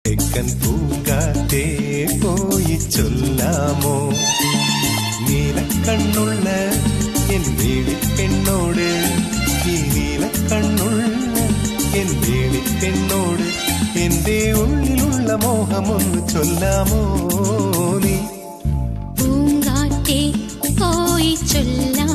തെക്കൻ പൂങ്കാറ്റേ പോയി ചൊല്ലാമോ നീലക്കണ്ണുള്ള എൻ വേളിപ്പെണ്ണോട്, ഈ നീലക്കണ്ണുള്ള എൻ വേളിപ്പെണ്ണോട് എന്റെ ഉള്ളിലുള്ള മോഹമൊന്ന് ചൊല്ലാമോ നീ? പൂങ്കാറ്റേ പോയി ചൊല്ലാം